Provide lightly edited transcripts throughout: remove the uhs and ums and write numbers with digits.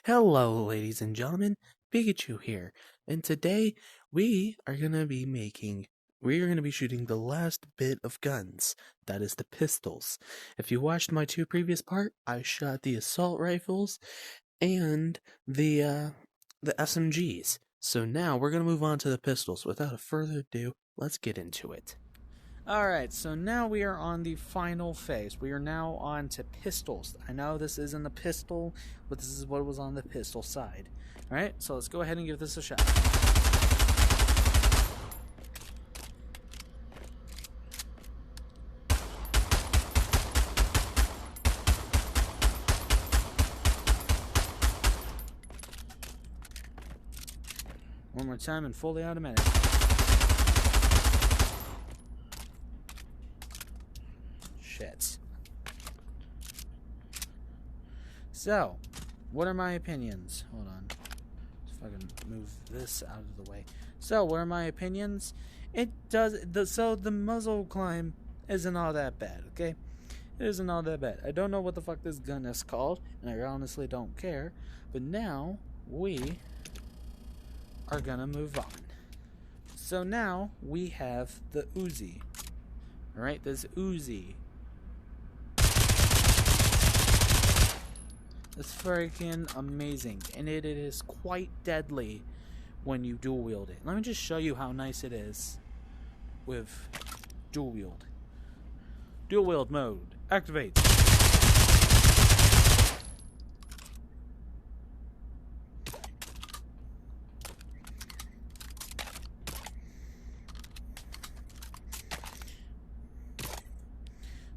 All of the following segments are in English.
Hello, ladies and gentlemen, Pikachu here, and today we are going to be shooting the last bit of guns, that is the pistols. If you watched my two previous parts, I shot the assault rifles and the SMGs. So now we're going to move on to the pistols. Without further ado, let's get into it. Alright, so now we are on the final phase. We are now on to pistols. I know this isn't a pistol, but this is what was on the pistol side. Alright, so let's go ahead and give this a shot. One more time and fully automatic. Shit. So, what are my opinions? Hold on. Let's fucking move this out of the way. So, what are my opinions? The muzzle climb isn't all that bad, okay? It isn't all that bad. I don't know what the fuck this gun is called, and I honestly don't care. But now, we are gonna move on. So now, we have the Uzi. Alright, this Uzi. It's freaking amazing, and it is quite deadly when you dual wield it. Let me just show you how nice it is with dual wield. Dual wield mode, activate.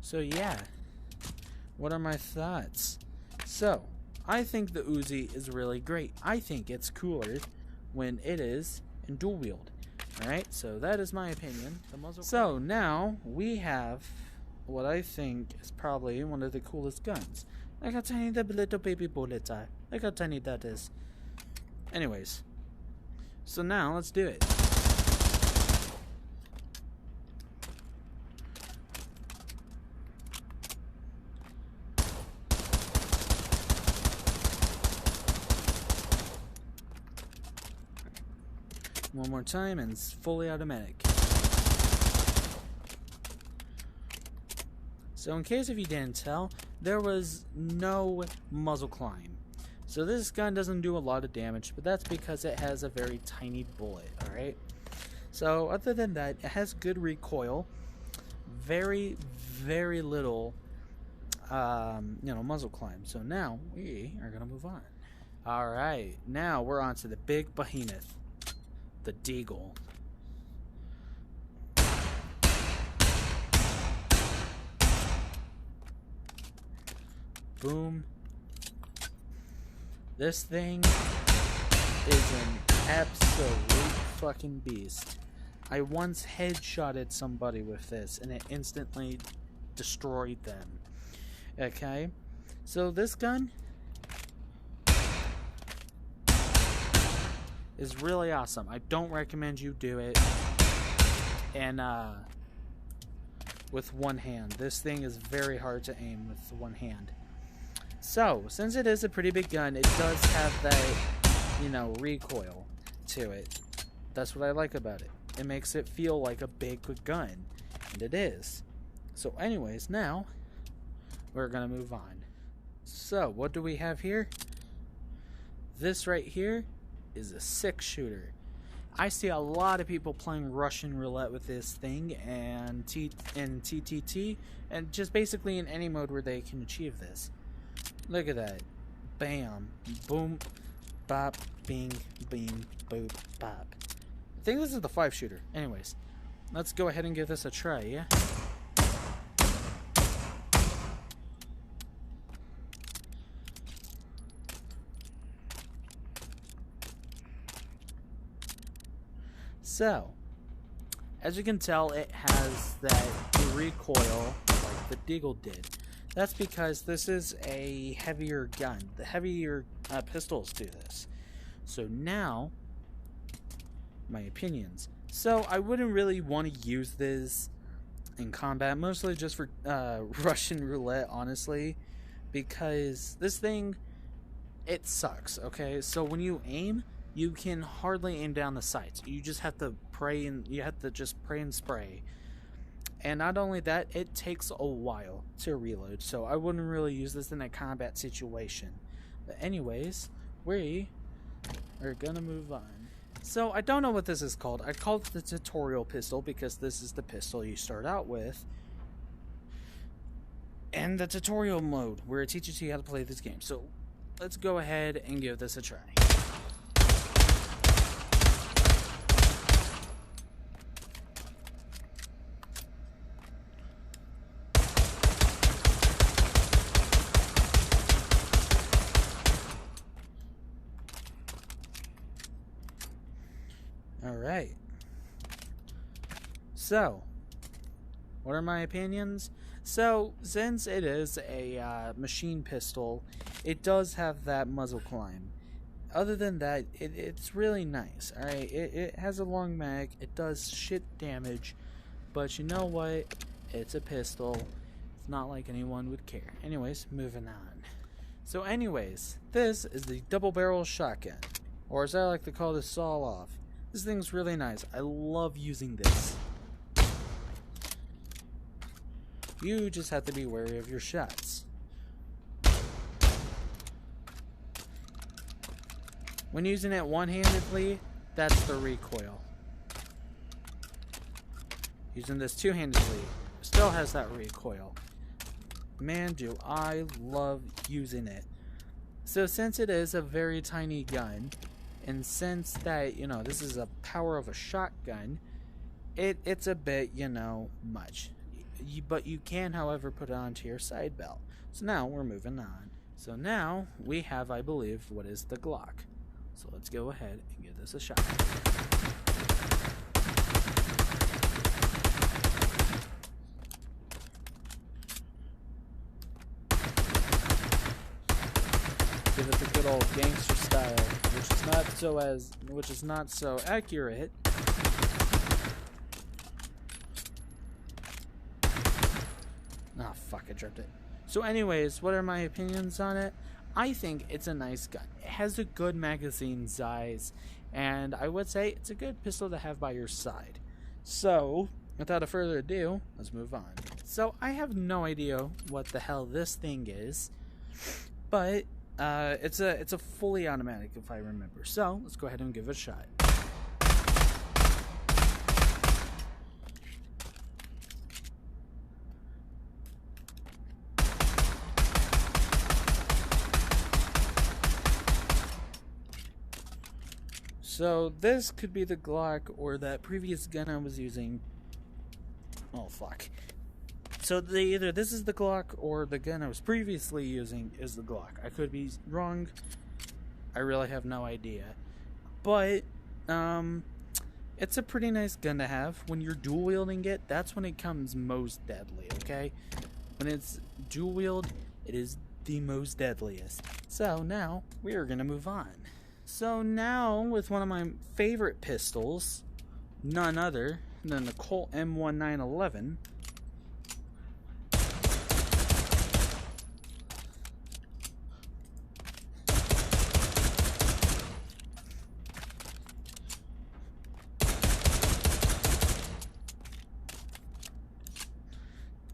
So yeah, what are my thoughts? So, I think the Uzi is really great. I think it's cooler when it is in dual wield. Alright, so that is my opinion. So now we have what I think is probably one of the coolest guns. Look how tiny the little baby bullets are. Look how tiny that is. Anyways, so now let's do it. One more time and it's fully automatic. So in case if you didn't tell, there was no muzzle climb. So this gun doesn't do a lot of damage, but that's because it has a very tiny bullet, alright? So other than that, it has good recoil, very, very little muzzle climb. So now we are gonna move on. Alright, now we're on to the big behemoth. The Deagle. Boom. This thing is an absolute fucking beast. I once headshotted somebody with this and it instantly destroyed them. Okay? So this gun is really awesome. I don't recommend you do it and with one hand. This thing is very hard to aim with one hand. So, since it is a pretty big gun, it does have that, recoil to it. That's what I like about it. It makes it feel like a big gun, and it is. So anyways, now we're gonna move on. So, what do we have here? This right here is a 6-shooter. I see a lot of people playing Russian roulette with this thing and TTT and just basically in any mode where they can achieve this. Look at that. Bam. Boom. Bop. Bing. Bing. Boop. Bop. I think this is the 5-shooter. Anyways, let's go ahead and give this a try, yeah? So, as you can tell, it has that recoil like the Deagle did. That's because this is a heavier gun. The heavier pistols do this. So now, my opinions. So I wouldn't really want to use this in combat, mostly just for Russian roulette, honestly, because this thing it sucks, okay? So when you aim, you can hardly aim down the sights. You just have to pray, and you have to just pray and spray. And not only that, it takes a while to reload, so I wouldn't really use this in a combat situation. But anyways, we are gonna move on. So I don't know what this is called. I called it the tutorial pistol because this is the pistol you start out with. And the tutorial mode, where it teaches you how to play this game. So let's go ahead and give this a try. Alright. So, what are my opinions? So, since it is a machine pistol, it does have that muzzle climb. Other than that, it's really nice. Alright, it has a long mag, it does shit damage, but you know what? It's a pistol. It's not like anyone would care. Anyways, moving on. So anyways, this is the double barrel shotgun, or as I like to call this, saw off. This thing's really nice. I love using this. You just have to be wary of your shots. When using it one-handedly, that's the recoil. Using this two-handedly, still has that recoil. Man, do I love using it. So since it is a very tiny gun, and since that, you know, this is a power of a shotgun, it's a bit, you know, much. But you can, however, put it onto your side belt. So now we're moving on. So now we have, I believe, what is the Glock. So let's go ahead and give this a shot. Give it the good old gangster style, which is not so accurate. Ah, fuck, I dropped it. So anyways, what are my opinions on it? I think it's a nice gun. It has a good magazine size, and I would say it's a good pistol to have by your side. So, without a further ado, let's move on. So, I have no idea what the hell this thing is, but it's a fully automatic, if I remember. So, let's go ahead and give it a shot. So this could be the Glock or that previous gun I was using. Oh fuck. So either this is the Glock or the gun I was previously using is the Glock. I could be wrong. I really have no idea. But it's a pretty nice gun to have. When you're dual wielding it, that's when it comes most deadly, okay? When it's dual wield, it is the most deadliest. So now we are gonna move on. So now, with one of my favorite pistols, none other than the Colt M1911.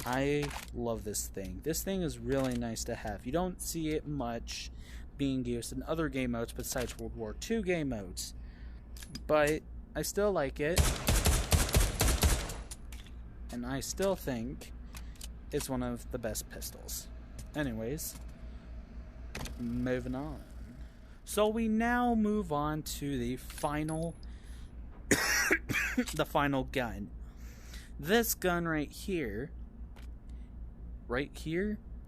I love this thing. This thing is really nice to have. You don't see it much being used in other game modes besides World War II game modes, but I still like it, and I still think it's one of the best pistols. Anyways, moving on. So we now move on to the final the final gun. This gun right here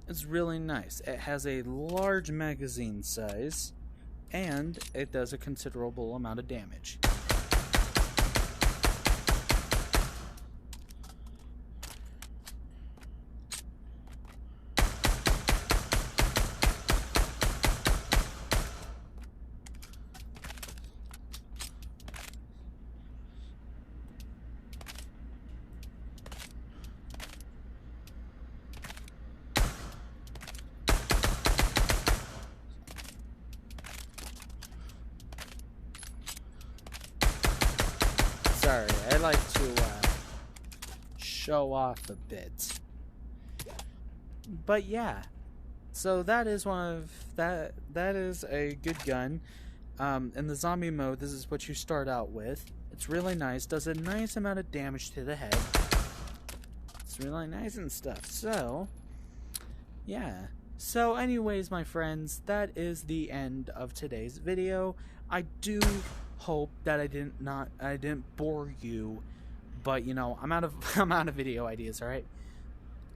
is really nice. It has a large magazine size, and it does a considerable amount of damage. like to show off a bit. But yeah, so that is that is a good gun. In the zombie mode, this is what you start out with. It's really nice, does a nice amount of damage to the head. It's really nice and stuff. So yeah. So anyways, my friends, that is the end of today's video. I do hope that I didn't bore you, but you know, I'm out of video ideas, all right?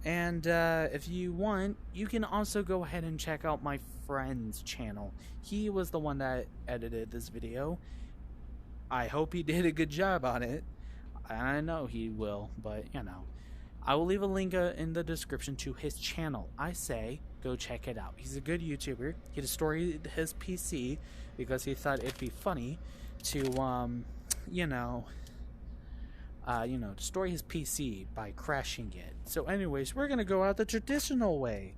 And if you want, you can also go ahead and check out my friend's channel. He was the one that edited this video. I hope he did a good job on it. I know he will, but you know, I will leave a link in the description to his channel. I say, go check it out. He's a good YouTuber. He destroyed his PC because he thought it'd be funny to, destroy his PC by crashing it. So anyways, we're gonna go out the traditional way.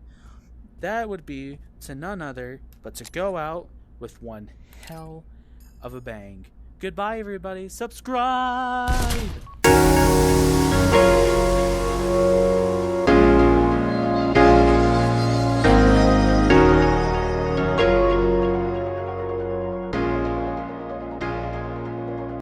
That would be to none other but to go out with one hell of a bang. Goodbye, everybody. Subscribe!